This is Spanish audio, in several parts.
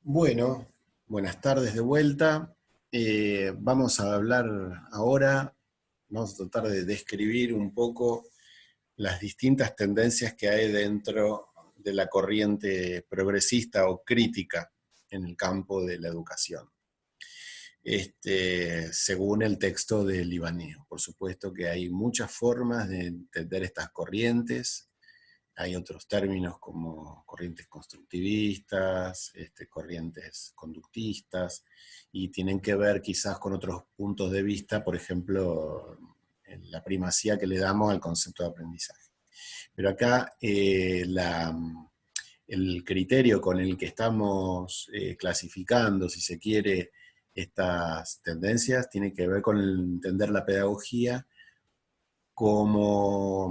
Bueno, buenas tardes de vuelta. Vamos a hablar ahora, vamos a tratar de describir un poco las distintas tendencias que hay dentro de la corriente progresista o crítica en el campo de la educación. Según el texto de Libaneo. Por supuesto que hay muchas formas de entender estas corrientes. Hay otros términos como corrientes constructivistas, corrientes conductistas, y tienen que ver quizás con otros puntos de vista, por ejemplo, en la primacía que le damos al concepto de aprendizaje. Pero acá el criterio con el que estamos clasificando, si se quiere, estas tendencias, tiene que ver con entender la pedagogía como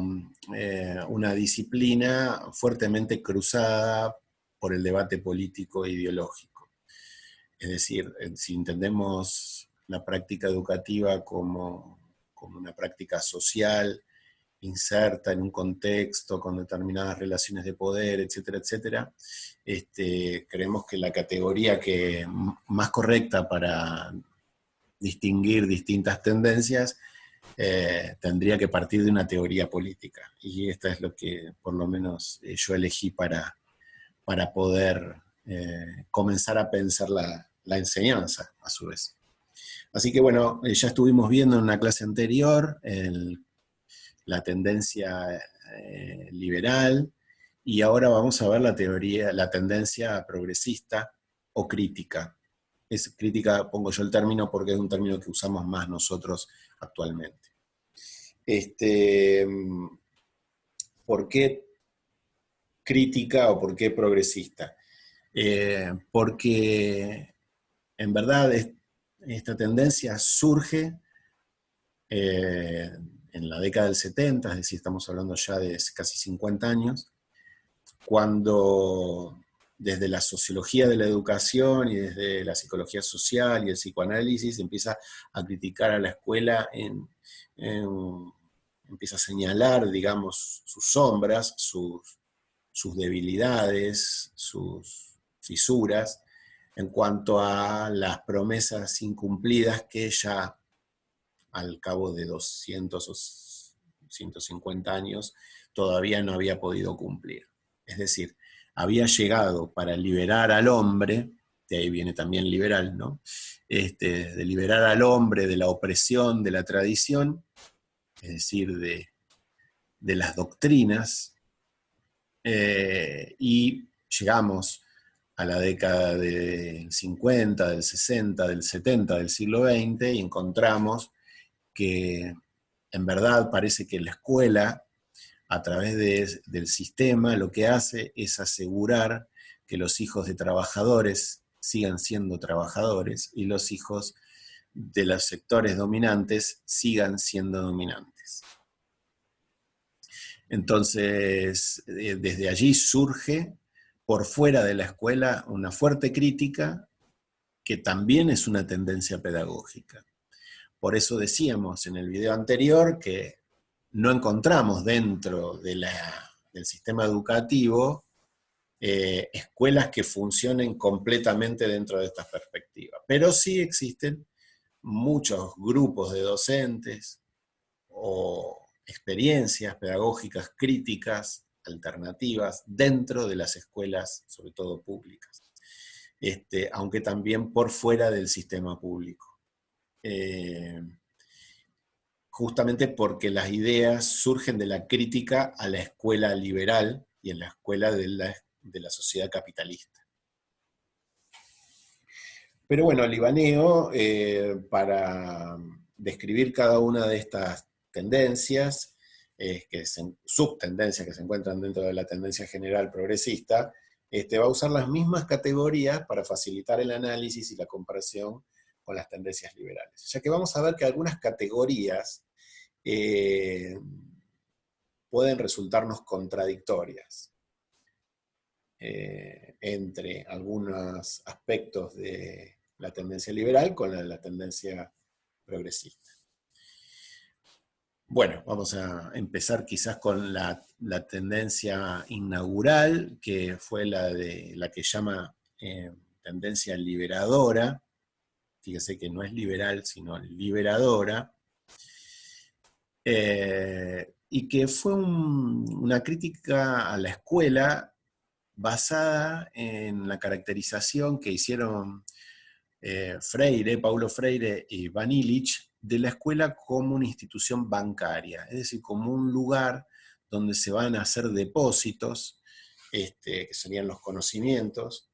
una disciplina fuertemente cruzada por el debate político e ideológico. Es decir, si entendemos la práctica educativa como una práctica social, inserta en un contexto con determinadas relaciones de poder, etcétera, etcétera, creemos que la categoría más correcta para distinguir distintas tendencias tendría que partir de una teoría política. Y esta es lo que por lo menos yo elegí para poder comenzar a pensar la enseñanza, a su vez. Así que bueno, ya estuvimos viendo en una clase anterior la tendencia liberal, y ahora vamos a ver la tendencia progresista o crítica. Es crítica, pongo yo el término porque es un término que usamos más nosotros actualmente. ¿Por qué crítica o por qué progresista? Porque en verdad esta tendencia surge en la década del 70, es decir, estamos hablando ya de casi 50 años, cuando desde la sociología de la educación y desde la psicología social y el psicoanálisis empieza a criticar a la escuela, empieza a señalar, digamos, sus sombras, sus debilidades, sus fisuras, en cuanto a las promesas incumplidas que ya al cabo de 200 o 150 años todavía no había podido cumplir. Es decir, había llegado para liberar al hombre, de ahí viene también liberal, ¿no? De liberar al hombre de la opresión de la tradición, es decir, de las doctrinas, y llegamos a la década del 50, del 60, del 70 del siglo XX, y encontramos que en verdad parece que la escuela, a través del sistema, lo que hace es asegurar que los hijos de trabajadores sigan siendo trabajadores y los hijos de los sectores dominantes sigan siendo dominantes. Entonces, desde allí surge, por fuera de la escuela, una fuerte crítica que también es una tendencia pedagógica. Por eso decíamos en el video anterior que no encontramos dentro del sistema educativo escuelas que funcionen completamente dentro de estas perspectivas. Pero sí existen muchos grupos de docentes o experiencias pedagógicas críticas, alternativas, dentro de las escuelas, sobre todo públicas, aunque también por fuera del sistema público. Justamente porque las ideas surgen de la crítica a la escuela liberal y en la escuela de la sociedad capitalista. Pero bueno, Libaneo, para describir cada una de estas tendencias, subtendencias que se encuentran dentro de la tendencia general progresista, va a usar las mismas categorías para facilitar el análisis y la comparación con las tendencias liberales. Ya que vamos a ver que algunas categorías pueden resultarnos contradictorias entre algunos aspectos de la tendencia liberal con la tendencia progresista. Bueno, vamos a empezar quizás con la tendencia inaugural, que fue la que llama tendencia liberadora, fíjese que no es liberal, sino liberadora, y que fue una crítica a la escuela basada en la caracterización que hicieron Freire, Paulo Freire y Van Illich, de la escuela como una institución bancaria, es decir, como un lugar donde se van a hacer depósitos, que serían los conocimientos,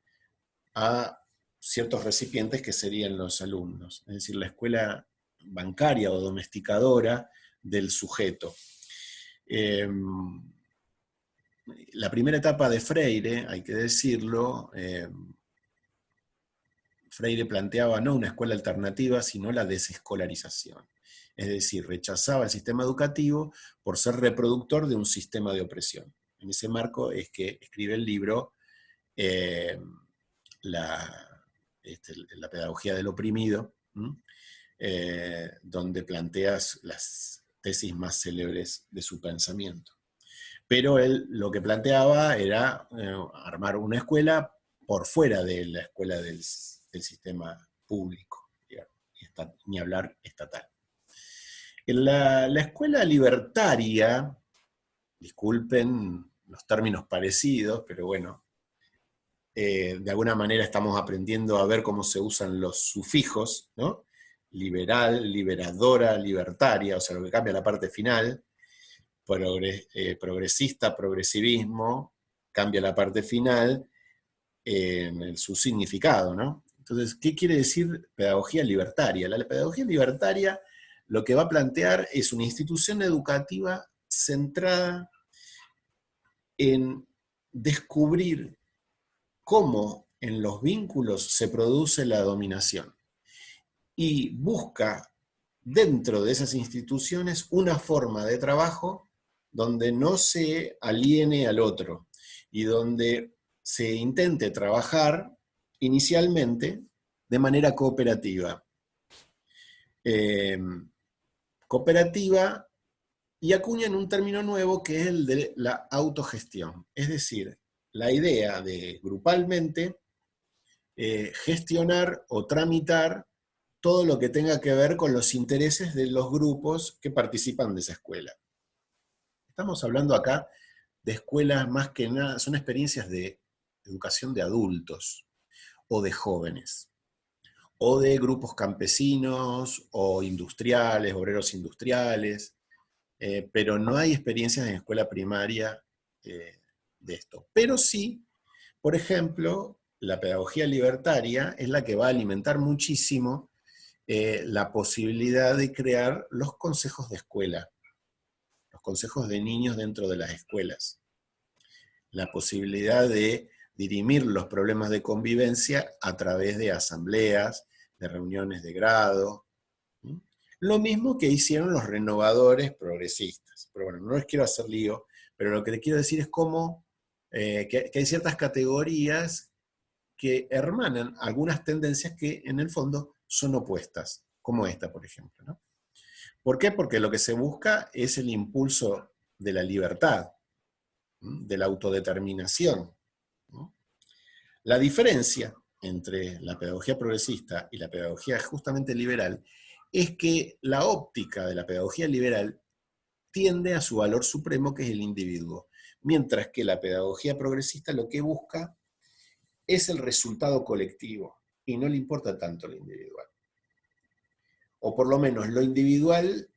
a ciertos recipientes que serían los alumnos, es decir, la escuela bancaria o domesticadora del sujeto. La primera etapa de Freire, hay que decirlo, Freire planteaba no una escuela alternativa, sino la desescolarización. Es decir, rechazaba el sistema educativo por ser reproductor de un sistema de opresión. En ese marco es que escribe el libro la pedagogía del oprimido, donde plantea las tesis más célebres de su pensamiento. Pero él lo que planteaba era armar una escuela por fuera de la escuela del sistema público, digamos, ni hablar estatal. En la escuela libertaria, disculpen los términos parecidos, pero bueno, de alguna manera estamos aprendiendo a ver cómo se usan los sufijos, ¿no? Liberal, liberadora, libertaria, o sea, lo que cambia la parte final, progresista, progresivismo, cambia la parte final en su significado, ¿no? Entonces, ¿qué quiere decir pedagogía libertaria? La pedagogía libertaria lo que va a plantear es una institución educativa centrada en descubrir cómo en los vínculos se produce la dominación y busca dentro de esas instituciones una forma de trabajo donde no se aliene al otro y donde se intente trabajar inicialmente de manera cooperativa. Cooperativa, y acuñan un término nuevo que es el de la autogestión, es decir, la idea de grupalmente gestionar o tramitar todo lo que tenga que ver con los intereses de los grupos que participan de esa escuela. Estamos hablando acá de escuelas más que nada, son experiencias de educación de adultos o de jóvenes, o de grupos campesinos o industriales, obreros industriales, pero no hay experiencias en escuela primaria de esto. Pero sí, por ejemplo, la pedagogía libertaria es la que va a alimentar muchísimo la posibilidad de crear los consejos de escuela, los consejos de niños dentro de las escuelas, la posibilidad de dirimir los problemas de convivencia a través de asambleas, de reuniones de grado. Lo mismo que hicieron los renovadores progresistas. Pero bueno, no les quiero hacer lío, pero lo que les quiero decir es cómo que hay ciertas categorías que hermanan algunas tendencias que en el fondo son opuestas, como esta, por ejemplo, ¿no? ¿Por qué? Porque lo que se busca es el impulso de la libertad, de la autodeterminación, ¿no? La diferencia entre la pedagogía progresista y la pedagogía justamente liberal es que la óptica de la pedagogía liberal tiende a su valor supremo, que es el individuo, mientras que la pedagogía progresista lo que busca es el resultado colectivo y no le importa tanto lo individual. O por lo menos lo individual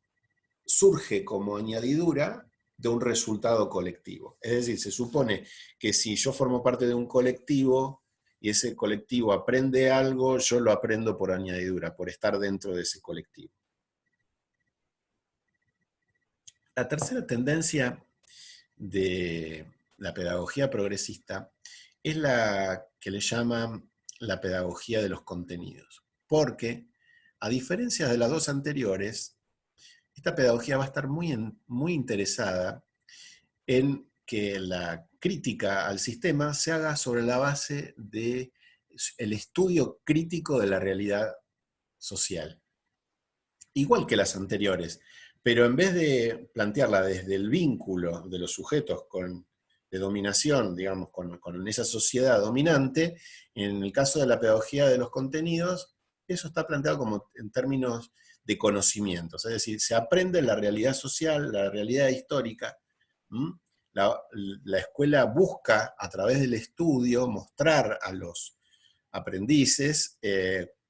surge como añadidura de un resultado colectivo. Es decir, se supone que si yo formo parte de un colectivo y ese colectivo aprende algo, yo lo aprendo por añadidura, por estar dentro de ese colectivo. La tercera tendencia de la pedagogía progresista es la que le llaman la pedagogía de los contenidos, porque a diferencia de las dos anteriores, esta pedagogía va a estar muy interesada en que la crítica al sistema se haga sobre la base del estudio crítico de la realidad social. Igual que las anteriores, pero en vez de plantearla desde el vínculo de los sujetos con de dominación, digamos, con esa sociedad dominante. En el caso de la pedagogía de los contenidos, eso está planteado como en términos de conocimientos, es decir, se aprende la realidad social, la realidad histórica. La escuela busca, a través del estudio, mostrar a los aprendices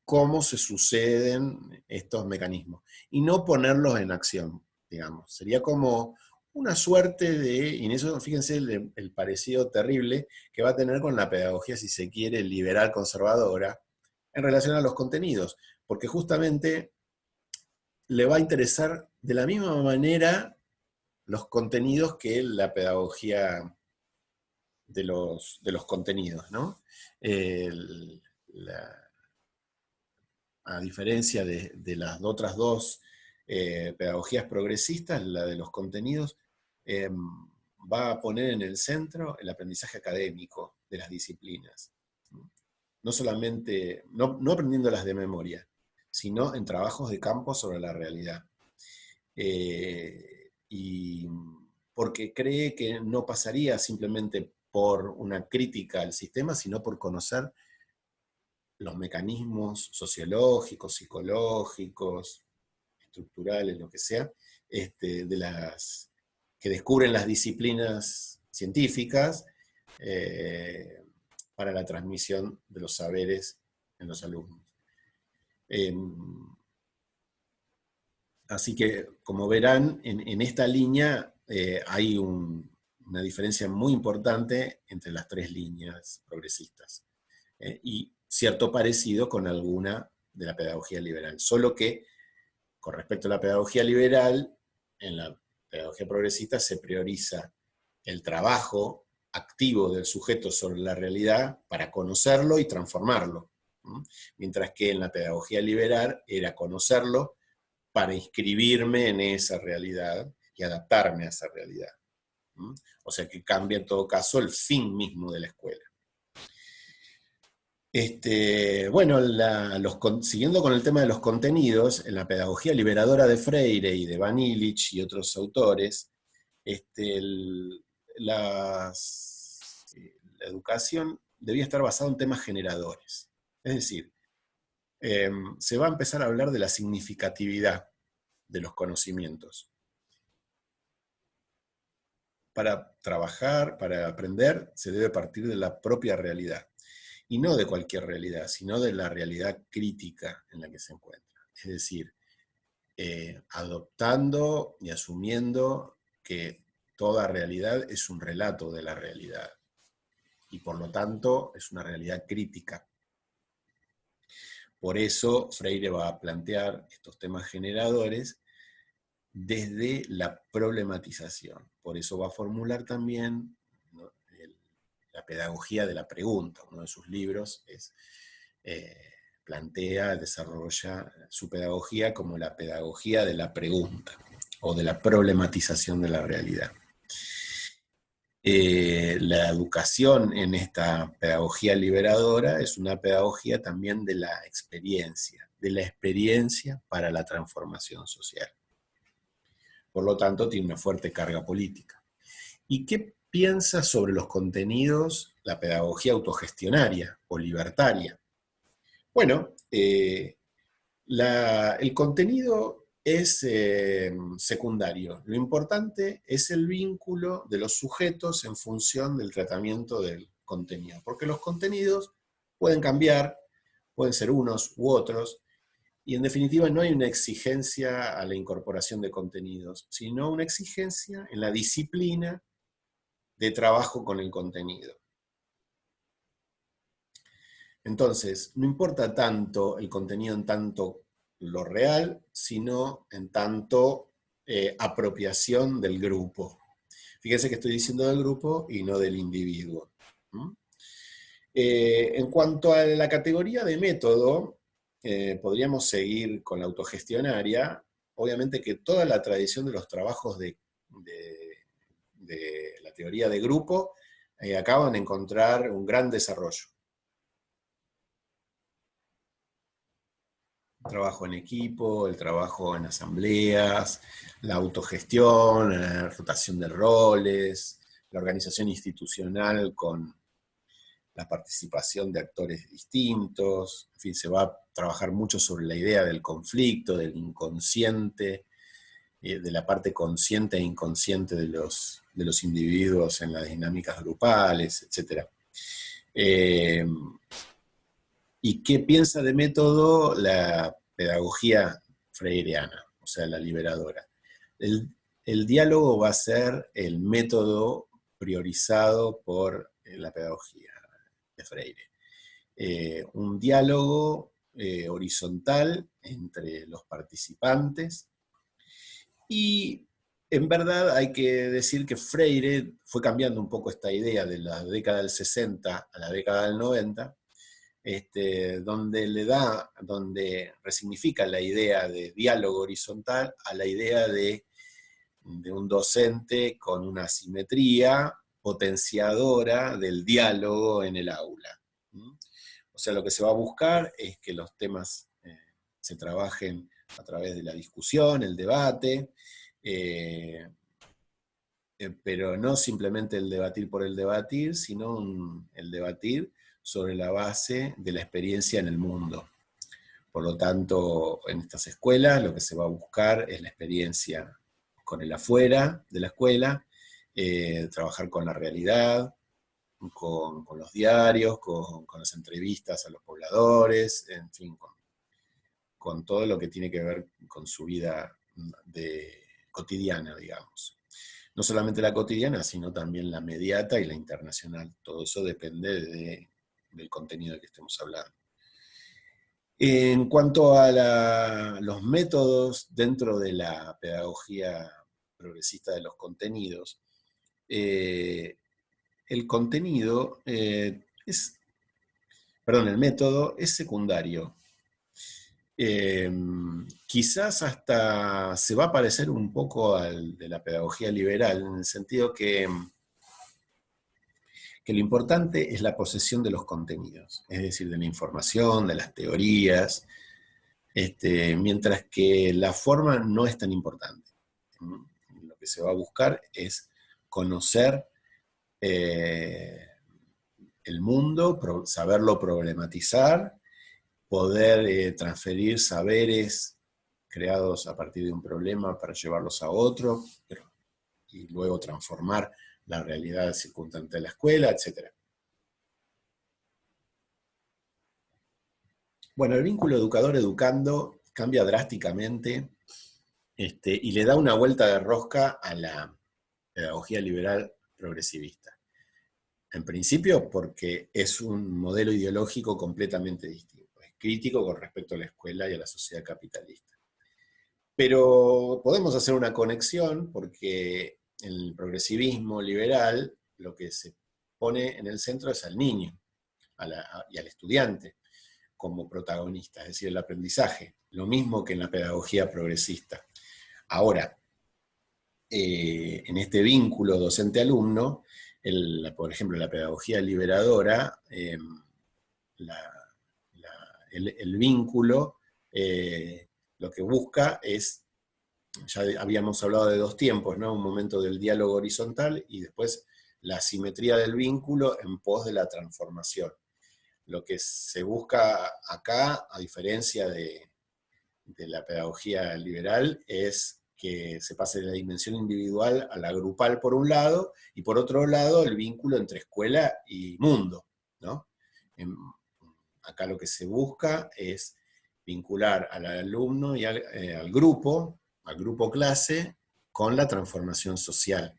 cómo se suceden estos mecanismos, y no ponerlos en acción, digamos. Sería como una suerte de, y en eso fíjense el parecido terrible que va a tener con la pedagogía, si se quiere, liberal conservadora, en relación a los contenidos, porque justamente le va a interesar de la misma manera los contenidos que la pedagogía de los contenidos, ¿no? A diferencia de las otras dos pedagogías progresistas, la de los contenidos va a poner en el centro el aprendizaje académico de las disciplinas. No solamente, no aprendiéndolas de memoria, sino en trabajos de campo sobre la realidad. Y porque cree que no pasaría simplemente por una crítica al sistema, sino por conocer los mecanismos sociológicos, psicológicos, estructurales, lo que sea, que descubren las disciplinas científicas para la transmisión de los saberes en los alumnos. Así que, como verán, en esta línea hay una diferencia muy importante entre las tres líneas progresistas. Y cierto parecido con alguna de la pedagogía liberal. Solo que, con respecto a la pedagogía liberal, en la pedagogía progresista se prioriza el trabajo activo del sujeto sobre la realidad para conocerlo y transformarlo. Mientras que en la pedagogía liberal era conocerlo para inscribirme en esa realidad y adaptarme a esa realidad. O sea que cambia en todo caso el fin mismo de la escuela. Bueno, siguiendo con el tema de los contenidos, en la pedagogía liberadora de Freire y de Van Illich y otros autores, la educación debía estar basada en temas generadores. Es decir, se va a empezar a hablar de la significatividad de los conocimientos. Para trabajar, para aprender, se debe partir de la propia realidad. Y no de cualquier realidad, sino de la realidad crítica en la que se encuentra. Es decir, adoptando y asumiendo que toda realidad es un relato de la realidad. Y por lo tanto es una realidad crítica. Por eso Freire va a plantear estos temas generadores desde la problematización. Por eso va a formular también, ¿no?, la pedagogía de la pregunta. Uno de sus libros plantea, desarrolla su pedagogía como la pedagogía de la pregunta, o de la problematización de la realidad. La educación en esta pedagogía liberadora es una pedagogía también de la experiencia para la transformación social. Por lo tanto, tiene una fuerte carga política. ¿Y qué piensa sobre los contenidos la pedagogía autogestionaria o libertaria? Bueno, el contenido es secundario. Lo importante es el vínculo de los sujetos en función del tratamiento del contenido. Porque los contenidos pueden cambiar, pueden ser unos u otros, y en definitiva no hay una exigencia a la incorporación de contenidos, sino una exigencia en la disciplina de trabajo con el contenido. Entonces, no importa tanto el contenido en tanto lo real, sino en tanto apropiación del grupo. Fíjense que estoy diciendo del grupo y no del individuo. En cuanto a la categoría de método, podríamos seguir con la autogestionaria. Obviamente que toda la tradición de los trabajos de la teoría de grupo acaban de encontrar un gran desarrollo. El trabajo en equipo, el trabajo en asambleas, la autogestión, la rotación de roles, la organización institucional con la participación de actores distintos, en fin, se va a trabajar mucho sobre la idea del conflicto, del inconsciente, de la parte consciente e inconsciente de los individuos en las dinámicas grupales, etc. ¿Y qué piensa de método la pedagogía freireana, o sea, la liberadora? El diálogo va a ser el método priorizado por la pedagogía de Freire. Un diálogo horizontal entre los participantes, y en verdad hay que decir que Freire fue cambiando un poco esta idea de la década del 60 a la década del 90, donde resignifica la idea de diálogo horizontal a la idea de un docente con una simetría potenciadora del diálogo en el aula. O sea, lo que se va a buscar es que los temas se trabajen a través de la discusión, el debate, pero no simplemente el debatir por el debatir, sino el debatir sobre la base de la experiencia en el mundo. Por lo tanto, en estas escuelas lo que se va a buscar es la experiencia con el afuera de la escuela, trabajar con la realidad, con los diarios, con las entrevistas a los pobladores, en fin, con todo lo que tiene que ver con su vida cotidiana, digamos. No solamente la cotidiana, sino también la mediata y la internacional. Todo eso depende del contenido de que estemos hablando. En cuanto a los métodos dentro de la pedagogía progresista de los contenidos, el método es secundario. Quizás hasta se va a parecer un poco al de la pedagogía liberal, en el sentido que lo importante es la posesión de los contenidos, es decir, de la información, de las teorías, mientras que la forma no es tan importante. Lo que se va a buscar es conocer el mundo, saberlo problematizar, poder transferir saberes creados a partir de un problema para llevarlos a otro, y luego transformar la realidad circundante de la escuela, etc. Bueno, el vínculo educador-educando cambia drásticamente y le da una vuelta de rosca a la pedagogía liberal progresivista. En principio porque es un modelo ideológico completamente distinto, es crítico con respecto a la escuela y a la sociedad capitalista. Pero podemos hacer una conexión porque el progresivismo liberal lo que se pone en el centro es al niño y al estudiante como protagonista, es decir, el aprendizaje, lo mismo que en la pedagogía progresista. Ahora, en este vínculo docente-alumno, por ejemplo, la pedagogía liberadora, el vínculo lo que busca es, ya habíamos hablado de dos tiempos, ¿no? Un momento del diálogo horizontal y después la simetría del vínculo en pos de la transformación. Lo que se busca acá, a diferencia de la pedagogía liberal, es que se pase de la dimensión individual a la grupal por un lado, y por otro lado el vínculo entre escuela y mundo, ¿no? Acá lo que se busca es vincular al alumno y al grupo clase, con la transformación social.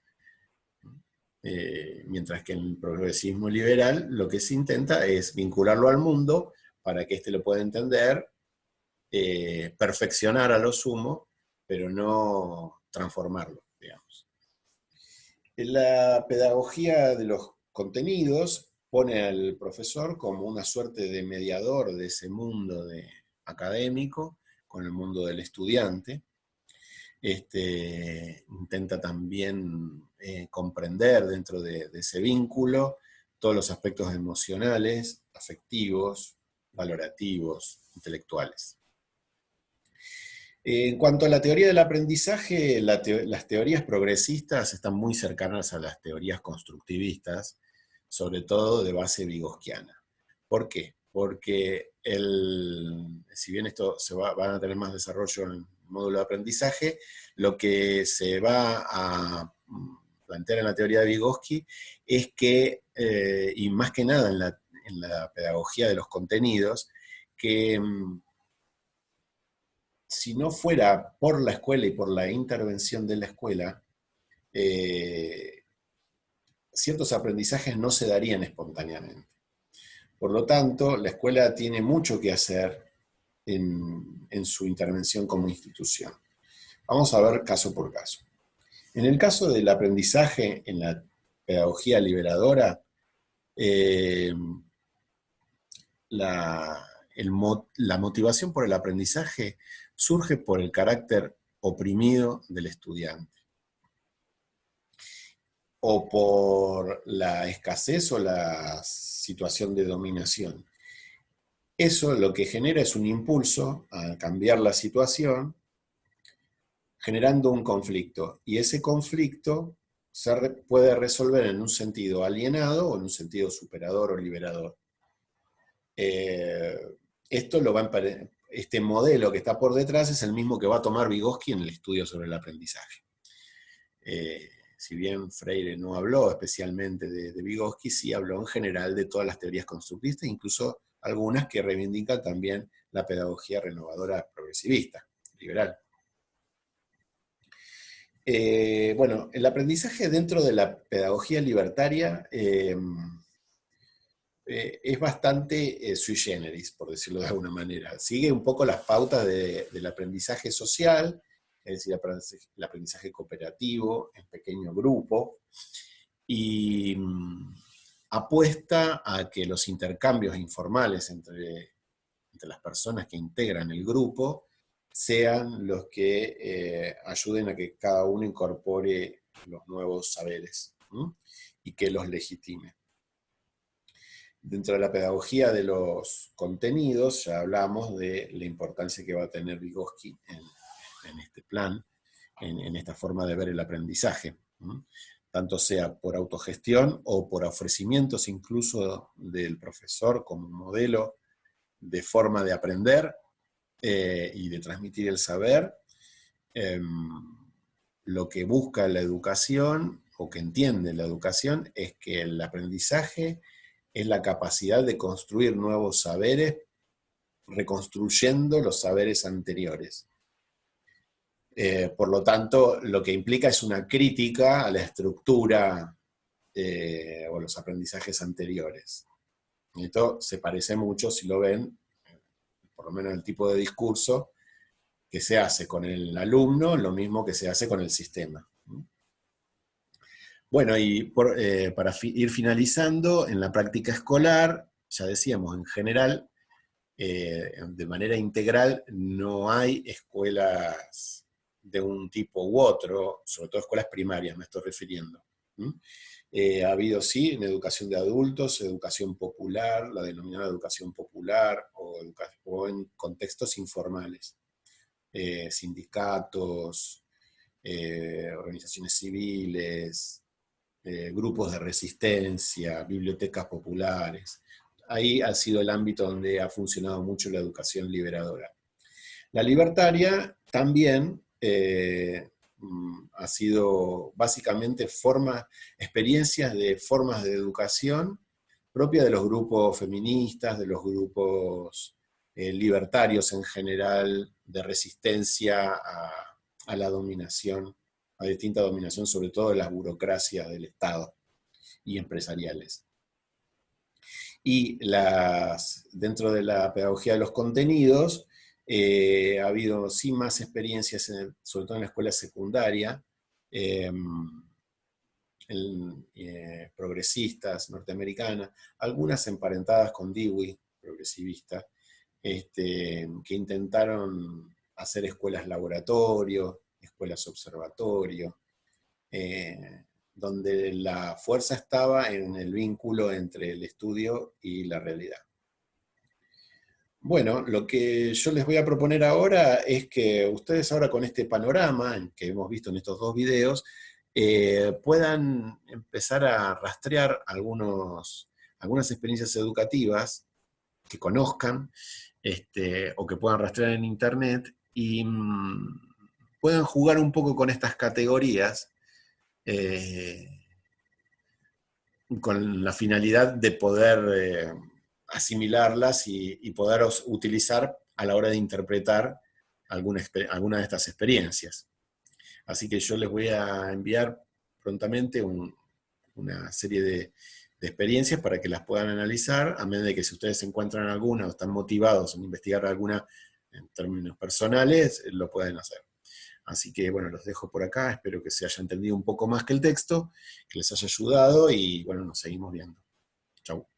Mientras que en el progresismo liberal lo que se intenta es vincularlo al mundo para que éste lo pueda entender, perfeccionar a lo sumo, pero no transformarlo, digamos. La pedagogía de los contenidos pone al profesor como una suerte de mediador de ese mundo académico con el mundo del estudiante. Intenta también comprender dentro de ese vínculo todos los aspectos emocionales, afectivos, valorativos, intelectuales. En cuanto a la teoría del aprendizaje, las teorías progresistas están muy cercanas a las teorías constructivistas, sobre todo de base vygotskiana. ¿Por qué? Porque si bien esto van a tener más desarrollo en el módulo de aprendizaje, lo que se va a plantear en la teoría de Vygotsky es que, y más que nada en la pedagogía de los contenidos, que si no fuera por la escuela y por la intervención de la escuela, ciertos aprendizajes no se darían espontáneamente. Por lo tanto, la escuela tiene mucho que hacer en su intervención como institución. Vamos a ver caso por caso. En el caso del aprendizaje en la pedagogía liberadora, la motivación por el aprendizaje surge por el carácter oprimido del estudiante, o por la escasez o la situación de dominación. Eso lo que genera es un impulso a cambiar la situación, generando un conflicto, y ese conflicto puede resolver en un sentido alienado o en un sentido superador o liberador. Este modelo que está por detrás es el mismo que va a tomar Vygotsky en el estudio sobre el aprendizaje. Si bien Freire no habló especialmente de Vygotsky, sí habló en general de todas las teorías constructivistas, incluso algunas que reivindican también la pedagogía renovadora progresivista, liberal. Bueno, el aprendizaje dentro de la pedagogía libertaria es bastante sui generis, por decirlo de alguna manera. Sigue un poco las pautas del aprendizaje social, es decir, el aprendizaje cooperativo, en pequeño grupo, y apuesta a que los intercambios informales entre las personas que integran el grupo sean los que ayuden a que cada uno incorpore los nuevos saberes, ¿sí? Y que los legitime. Dentro de la pedagogía de los contenidos, ya hablamos de la importancia que va a tener Vygotsky en este plan, en esta forma de ver el aprendizaje, ¿sí? Tanto sea por autogestión o por ofrecimientos incluso del profesor como modelo de forma de aprender y de transmitir el saber. Lo que busca la educación, o que entiende la educación, es que el aprendizaje es la capacidad de construir nuevos saberes, reconstruyendo los saberes anteriores. Por lo tanto, lo que implica es una crítica a la estructura o los aprendizajes anteriores. Y esto se parece mucho, si lo ven, por lo menos el tipo de discurso que se hace con el alumno, lo mismo que se hace con el sistema. Bueno, y para ir finalizando, en la práctica escolar, ya decíamos, en general, de manera integral, no hay escuelas de un tipo u otro, sobre todo escuelas primarias me estoy refiriendo. Ha habido, sí, en educación de adultos, educación popular, la denominada educación popular, o en contextos informales, sindicatos, organizaciones civiles, grupos de resistencia, bibliotecas populares. Ahí ha sido el ámbito donde ha funcionado mucho la educación liberadora. La libertaria también ha sido básicamente experiencias de formas de educación propias de los grupos feministas, de los grupos libertarios en general, de resistencia a la dominación, a distinta dominación, sobre todo de las burocracias del Estado y empresariales. Y dentro de la pedagogía de los contenidos, ha habido sí más experiencias, sobre todo en la escuela secundaria, progresistas, norteamericanas, algunas emparentadas con Dewey, progresivista, que intentaron hacer escuelas laboratorio, escuelas observatorio, donde la fuerza estaba en el vínculo entre el estudio y la realidad. Bueno, lo que yo les voy a proponer ahora es que ustedes ahora con este panorama que hemos visto en estos dos videos, puedan empezar a rastrear algunas experiencias educativas que conozcan, o que puedan rastrear en internet y puedan jugar un poco con estas categorías, eh, con la finalidad de poder asimilarlas y poderlos utilizar a la hora de interpretar alguna de estas experiencias. Así que yo les voy a enviar prontamente una serie de experiencias para que las puedan analizar, a medida de que si ustedes encuentran alguna o están motivados en investigar alguna en términos personales, lo pueden hacer. Así que bueno, los dejo por acá, espero que se haya entendido un poco más que el texto, que les haya ayudado y bueno, nos seguimos viendo. Chau.